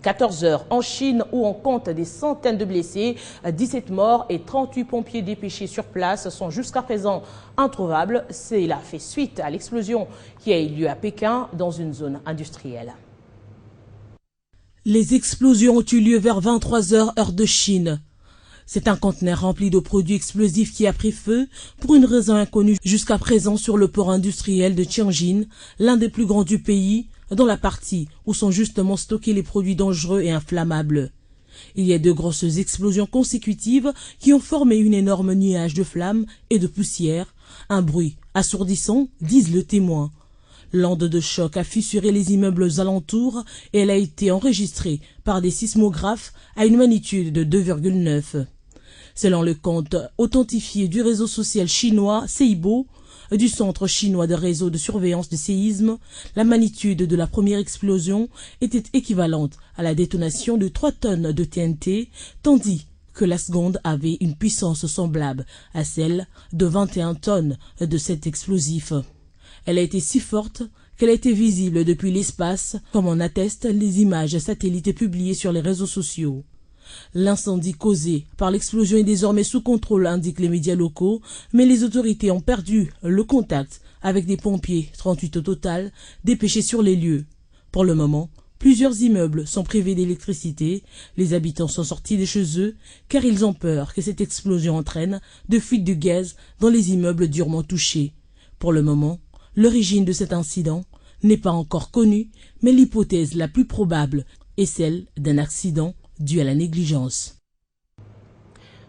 14 heures en Chine où on compte des centaines de blessés, 17 morts et 38 pompiers dépêchés sur place sont jusqu'à présent introuvables. Cela fait suite à l'explosion qui a eu lieu à Pékin dans une zone industrielle. Les explosions ont eu lieu vers 23 heures heure de Chine. C'est un conteneur rempli de produits explosifs qui a pris feu pour une raison inconnue jusqu'à présent sur le port industriel de Tianjin, l'un des plus grands du pays, dans la partie où sont justement stockés les produits dangereux et inflammables. Il y a de grosses explosions consécutives qui ont formé une énorme nuage de flammes et de poussière, un bruit assourdissant, disent les témoins. L'onde de choc a fissuré les immeubles alentours et elle a été enregistrée par des sismographes à une magnitude de 2,9. Selon le compte authentifié du réseau social chinois Seibo, du Centre chinois de réseau de surveillance de séisme, la magnitude de la première explosion était équivalente à la détonation de 3 tonnes de TNT, tandis que la seconde avait une puissance semblable à celle de 21 tonnes de cet explosif. Elle a été si forte qu'elle a été visible depuis l'espace, comme en attestent les images satellites publiées sur les réseaux sociaux. L'incendie causé par l'explosion est désormais sous contrôle, indiquent les médias locaux, mais les autorités ont perdu le contact avec des pompiers, 38 au total, dépêchés sur les lieux. Pour le moment, plusieurs immeubles sont privés d'électricité. Les habitants sont sortis de chez eux car ils ont peur que cette explosion entraîne de fuites de gaz dans les immeubles durement touchés. Pour le moment, l'origine de cet incident n'est pas encore connue, mais l'hypothèse la plus probable est celle d'un accident dû à la négligence.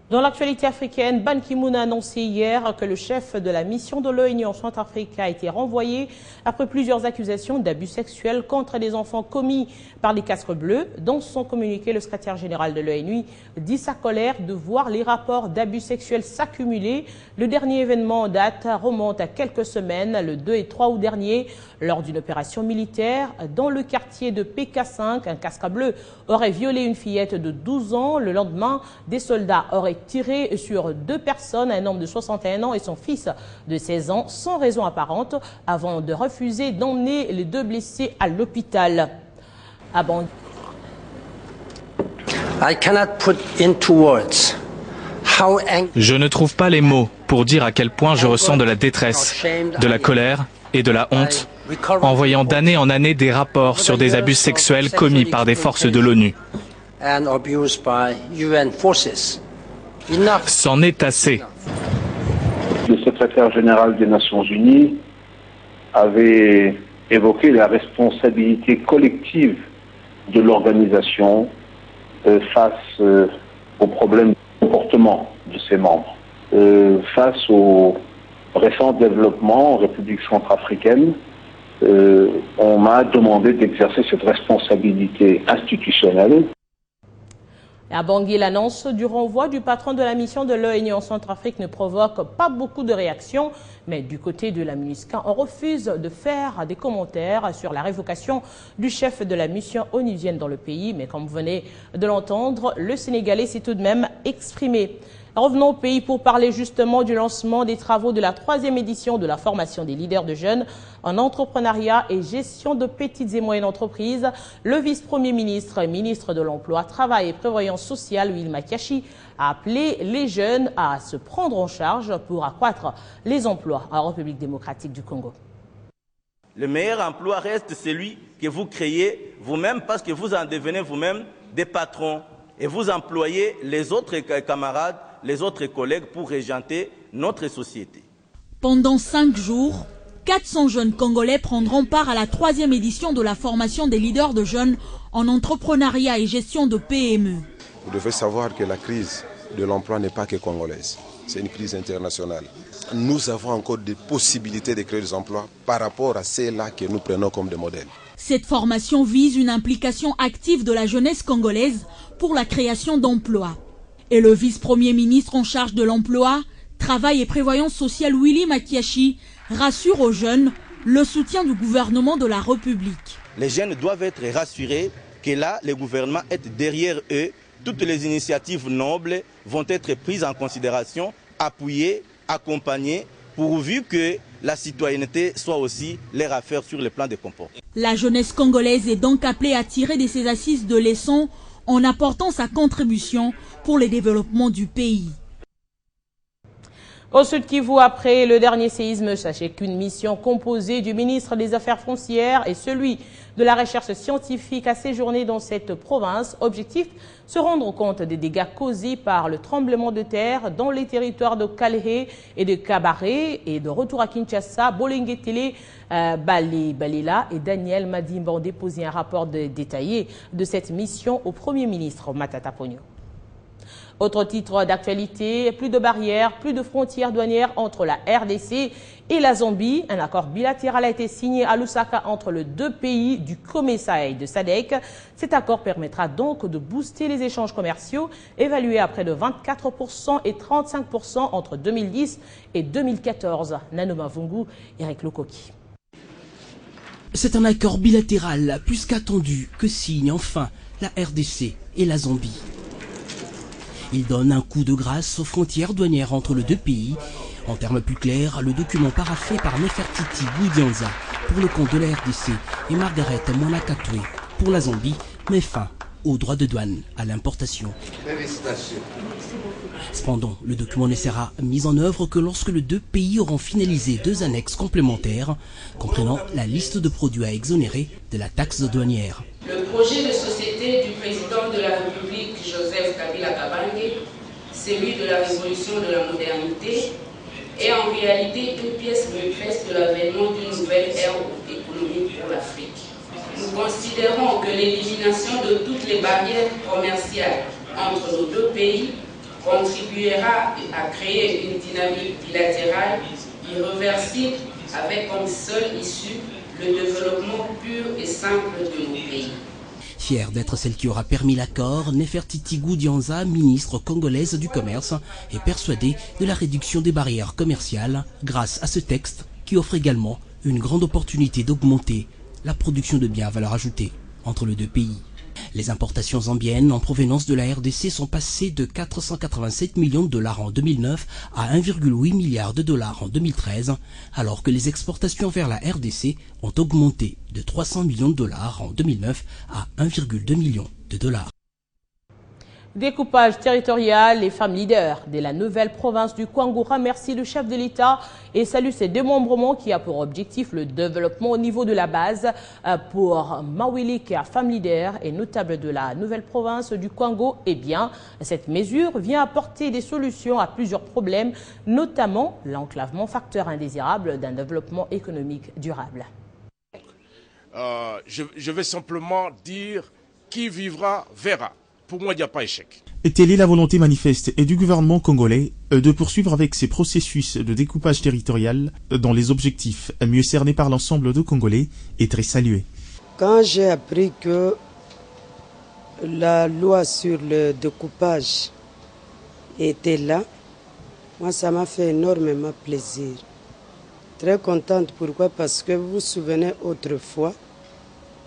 Dans l'actualité africaine, Ban Ki-moon a annoncé hier que le chef de la mission de l'ONU en Centrafrique a été renvoyé après plusieurs accusations d'abus sexuels contre des enfants commis par les casques bleus. Dans son communiqué, le secrétaire général de l'ONU dit sa colère de voir les rapports d'abus sexuels s'accumuler. Le dernier événement en date remonte à quelques semaines, le 2 et 3 août dernier, lors d'une opération militaire dans le quartier de PK5. Un casque bleu aurait violé une fillette de 12 ans. Le lendemain, des soldats auraient tiré sur 2 personnes, un homme de 61 ans et son fils de 16 ans, sans raison apparente, avant de refuser d'emmener les 2 blessés à l'hôpital. Je ne trouve pas les mots pour dire à quel point je ressens de la détresse, de la colère et de la honte en voyant d'année en année des rapports sur des abus sexuels commis par des forces de l'ONU. C'en est assez. Le secrétaire général des Nations Unies avait évoqué la responsabilité collective de l'organisation face aux problèmes de comportement de ses membres. Face aux récents développements en République centrafricaine, on m'a demandé d'exercer cette responsabilité institutionnelle. À Bangui, l'annonce du renvoi du patron de la mission de l'ONU en Centrafrique ne provoque pas beaucoup de réactions, mais du côté de la MINUSCA, on refuse de faire des commentaires sur la révocation du chef de la mission onusienne dans le pays. Mais comme vous venez de l'entendre, le Sénégalais s'est tout de même exprimé. Revenons au pays pour parler justement du lancement des travaux de la 3e édition de la formation des leaders de jeunes en entrepreneuriat et gestion de petites et moyennes entreprises. Le vice-premier ministre et ministre de l'Emploi, Travail et Prévoyance sociale, Willy Makiachi, a appelé les jeunes à se prendre en charge pour accroître les emplois en République démocratique du Congo. Le meilleur emploi reste celui que vous créez vous-même parce que vous en devenez vous-même des patrons et vous employez les autres camarades, les autres collègues pour régenter notre société. Pendant 5 jours, 400 jeunes Congolais prendront part à la 3e édition de la formation des leaders de jeunes en entrepreneuriat et gestion de PME. Vous devez savoir que la crise de l'emploi n'est pas que congolaise, c'est une crise internationale. Nous avons encore des possibilités de créer des emplois par rapport à celles-là que nous prenons comme des modèles. Cette formation vise une implication active de la jeunesse congolaise pour la création d'emplois. Et le vice-premier ministre en charge de l'emploi, travail et prévoyance sociale Willy Makiachi rassure aux jeunes le soutien du gouvernement de la République. Les jeunes doivent être rassurés que là, le gouvernement est derrière eux. Toutes les initiatives nobles vont être prises en considération, appuyées, accompagnées pourvu que la citoyenneté soit aussi leur affaire sur le plan des comportements. La jeunesse congolaise est donc appelée à tirer de ces assises de leçons en apportant sa contribution pour le développement du pays. Au Sud Kivu, après le dernier séisme, sachez qu'une mission composée du ministre des Affaires foncières et celui de la recherche scientifique a séjourné dans cette province. Objectif, se rendre compte des dégâts causés par le tremblement de terre dans les territoires de Kalehe et de Kabaré. Et de retour à Kinshasa, Bolenguetele, Balela et Daniel Madimba ont déposé un rapport détaillé de cette mission au Premier ministre Matata Ponyo. Autre titre d'actualité, plus de barrières, plus de frontières douanières entre la RDC et la Zambie. Un accord bilatéral a été signé à Lusaka entre les deux pays du COMESA et de SADC. Cet accord permettra donc de booster les échanges commerciaux, évalués à près de 24% et 35% entre 2010 et 2014. Nanoma Vungu, Eric Lokoki. C'est un accord bilatéral plus qu'attendu que signe enfin la RDC et la Zambie. Il donne un coup de grâce aux frontières douanières entre les deux pays. En termes plus clairs, le document paraphé par Nefertiti Boudianza pour le compte de la RDC et Margaret Mwanakatwe pour la Zambie met fin aux droits de douane à l'importation. Cependant, le document ne sera mis en œuvre que lorsque les deux pays auront finalisé deux annexes complémentaires comprenant la liste de produits à exonérer de la taxe douanière. Le projet de société du président de la République, Joseph Kabila Kabange, celui de la révolution de la modernité, est en réalité une pièce maîtresse de l'avènement d'une nouvelle ère économique pour l'Afrique. Nous considérons que l'élimination de toutes les barrières commerciales entre nos deux pays contribuera à créer une dynamique bilatérale irréversible avec comme seule issue le développement pur et simple de nos pays. Fière d'être celle qui aura permis l'accord, Nefertiti Boudianza, ministre congolaise du Commerce, est persuadée de la réduction des barrières commerciales grâce à ce texte qui offre également une grande opportunité d'augmenter la production de biens à valeur ajoutée entre les deux pays. Les importations zambiennes en provenance de la RDC sont passées de 487 millions de dollars en 2009 à 1,8 milliard de dollars en 2013, alors que les exportations vers la RDC ont augmenté de 300 millions de dollars en 2009 à 1,2 million de dollars. Découpage territorial, les femmes leaders de la nouvelle province du Kwango remercient le chef de l'État et saluent ses démembrements qui a pour objectif le développement au niveau de la base. Pour Mawili à femme leader et notable de la nouvelle province du Kwango, eh bien, cette mesure vient apporter des solutions à plusieurs problèmes, notamment l'enclavement, facteur indésirable d'un développement économique durable. Je vais simplement dire qui vivra verra. Pour moi, il n'y a pas échec. Telle est la volonté manifeste et du gouvernement congolais de poursuivre avec ces processus de découpage territorial dont les objectifs mieux cernés par l'ensemble de Congolais est très salué. Quand j'ai appris que la loi sur le découpage était là, moi ça m'a fait énormément plaisir. Très contente, pourquoi? Parce que vous vous souvenez autrefois,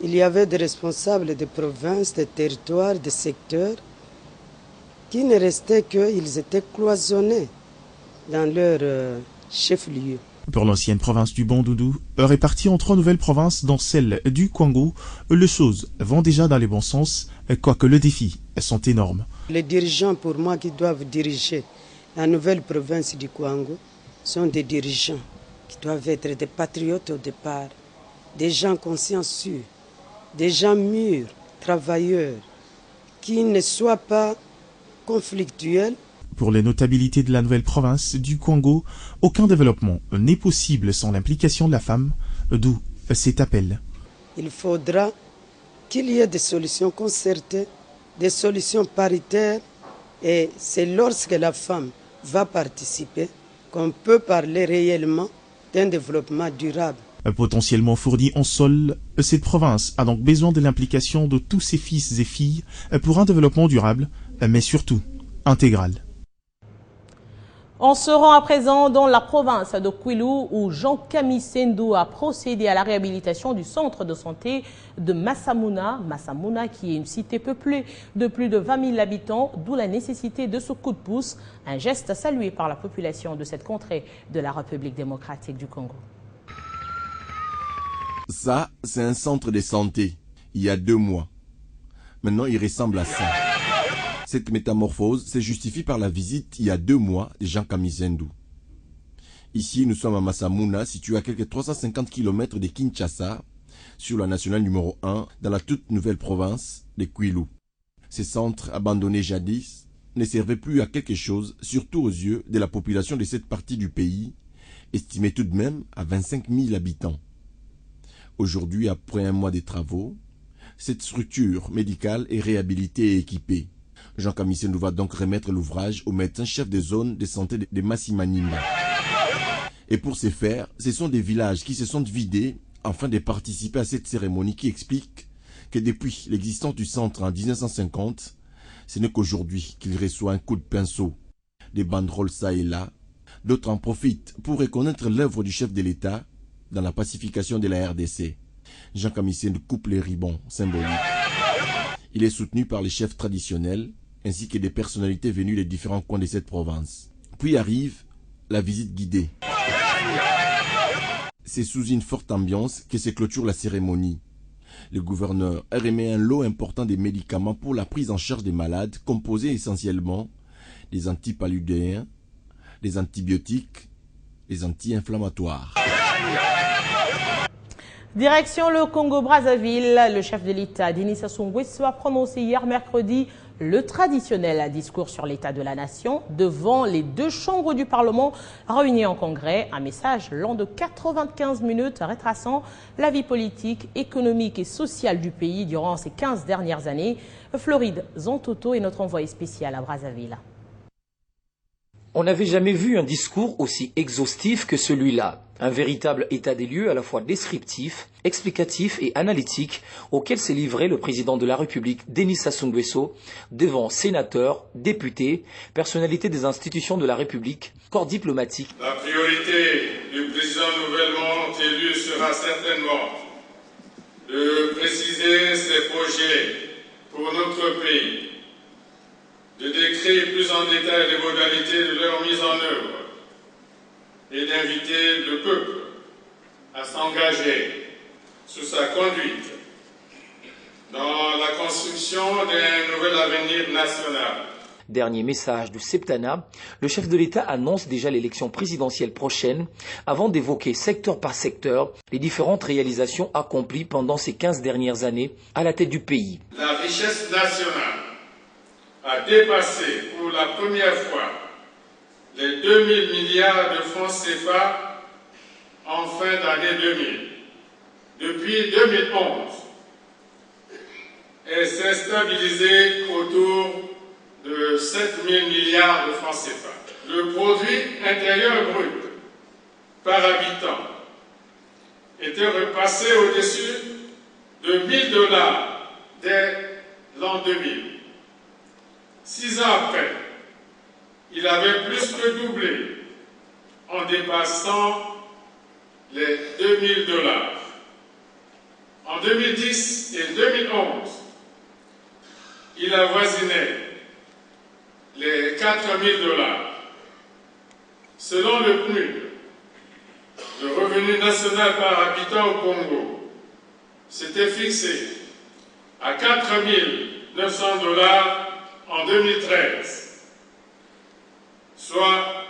il y avait des responsables de provinces, de territoires, de secteurs qui ne restaient qu'ils étaient cloisonnés dans leur chef-lieu. Pour l'ancienne province du Bandundu, répartie en 3 nouvelles provinces dont celle du Kwango, les choses vont déjà dans le bon sens, quoique les défis sont énormes. Les dirigeants pour moi qui doivent diriger la nouvelle province du Kwango sont des dirigeants qui doivent être des patriotes au départ, des gens consciencieux, des gens mûrs, travailleurs, qui ne soient pas conflictuels. Pour les notabilités de la nouvelle province du Kwango, aucun développement n'est possible sans l'implication de la femme, d'où cet appel. Il faudra qu'il y ait des solutions concertées, des solutions paritaires, et c'est lorsque la femme va participer qu'on peut parler réellement d'un développement durable. Potentiellement fournie en sol, cette province a donc besoin de l'implication de tous ses fils et filles pour un développement durable, mais surtout intégral. On se rend à présent dans la province de Kwilu où Jean-Camille Sendou a procédé à la réhabilitation du centre de santé de Massamouna. Massamouna qui est une cité peuplée de plus de 20 000 habitants, d'où la nécessité de ce coup de pouce, un geste salué par la population de cette contrée de la République démocratique du Congo. Ça, c'est un centre de santé, il y a 2 mois. Maintenant, il ressemble à ça. Cette métamorphose se justifie par la visite il y a 2 mois de Jean-Camille Sendou. Ici, nous sommes à Massamouna, situé à quelques 350 km de Kinshasa, sur la nationale numéro 1, dans la toute nouvelle province de Kwilu. Ces centres, abandonnés jadis, ne servaient plus à quelque chose, surtout aux yeux de la population de cette partie du pays, estimée tout de même à 25 000 habitants. Aujourd'hui, après 1 mois de travaux, cette structure médicale est réhabilitée et équipée. Jean-Camille Sendou va donc remettre l'ouvrage au médecin-chef des zones de santé de Massimanimba. Et pour ce faire, ce sont des villages qui se sont vidés afin de participer à cette cérémonie qui explique que depuis l'existence du centre en 1950, ce n'est qu'aujourd'hui qu'il reçoit un coup de pinceau, des banderoles ça et là. D'autres en profitent pour reconnaître l'œuvre du chef de l'État dans la pacification de la RDC. Jean-Camille Sendou coupe les ribbons symboliques. Il est soutenu par les chefs traditionnels ainsi que des personnalités venues des différents coins de cette province. Puis arrive la visite guidée. C'est sous une forte ambiance que se clôture la cérémonie. Le gouverneur remet un lot important de médicaments pour la prise en charge des malades, composés essentiellement des antipaludéens, des antibiotiques, des anti-inflammatoires. Direction le Congo-Brazzaville, le chef de l'État, Denis Sassou Nguesso, a prononcé hier mercredi le traditionnel discours sur l'état de la nation devant les 2 chambres du Parlement réunies en congrès. Un message long de 95 minutes retraçant la vie politique, économique et sociale du pays durant ces 15 dernières années. Floride Zontoto est notre envoyé spécial à Brazzaville. On n'avait jamais vu un discours aussi exhaustif que celui-là. Un véritable état des lieux à la fois descriptif, explicatif et analytique auquel s'est livré le président de la République, Denis Sassou Nguesso, devant sénateurs, députés, personnalités des institutions de la République, corps diplomatique. La priorité du président nouvellement élu sera certainement de préciser ses projets pour notre pays, de décrire plus en détail les modalités de leur mise en œuvre et d'inviter le peuple à s'engager sous sa conduite dans la construction d'un nouvel avenir national. Dernier message du septennat, le chef de l'État annonce déjà l'élection présidentielle prochaine avant d'évoquer secteur par secteur les différentes réalisations accomplies pendant ces 15 dernières années à la tête du pays. La richesse nationale a dépassé pour la première fois les 2000 milliards de francs CFA en fin d'année 2000. Depuis 2011, elle s'est stabilisée autour de 7000 milliards de francs CFA. Le produit intérieur brut par habitant était repassé au-dessus de $1000 dès l'an 2000. 6 ans après, il avait plus que doublé en dépassant les $2000. En 2010 et 2011, il avoisinait les $4000. Selon le PNUD, le revenu national par habitant au Congo s'était fixé à $4900 en 2013, soit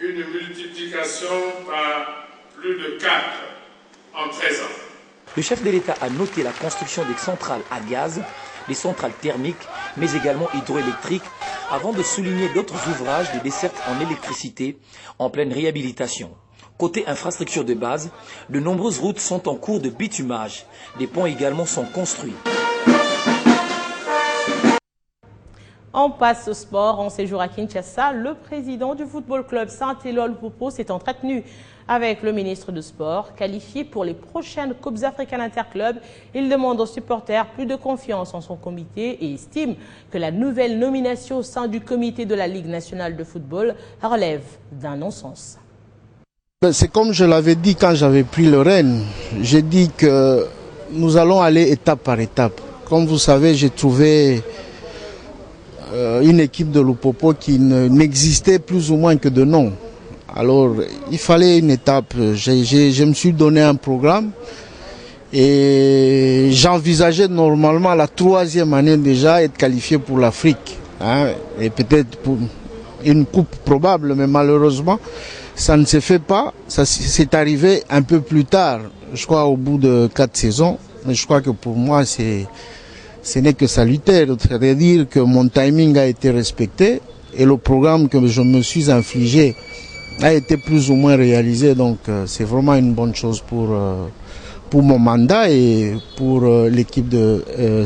une multiplication par plus de 4 en 13 ans. Le chef de l'État a noté la construction des centrales à gaz, des centrales thermiques, mais également hydroélectriques, avant de souligner d'autres ouvrages de desserte en électricité en pleine réhabilitation. Côté infrastructure de base, de nombreuses routes sont en cours de bitumage. Des ponts également sont construits. On passe au sport. En séjour à Kinshasa, le président du football club Saint-Éloi Lupopo s'est entretenu avec le ministre du Sport. Qualifié pour les prochaines Coupes africaines interclubs, il demande aux supporters plus de confiance en son comité et estime que la nouvelle nomination au sein du comité de la Ligue nationale de football relève d'un non-sens. C'est comme je l'avais dit quand j'avais pris le rêne. J'ai dit que nous allons aller étape par étape. Comme vous savez, j'ai trouvé une équipe de Lupopo qui n'existait plus ou moins que de nom. Alors, il fallait une étape. Je me suis donné un programme et j'envisageais normalement la 3e année déjà être qualifié pour l'Afrique. Hein, et peut-être pour une coupe probable, mais malheureusement, ça ne se fait pas. Ça c'est arrivé un peu plus tard, je crois au bout de 4 saisons. Mais je crois que pour moi, ce n'est que salutaire. C'est-à-dire que mon timing a été respecté et le programme que je me suis infligé a été plus ou moins réalisé. Donc c'est vraiment une bonne chose pour mon mandat et pour l'équipe de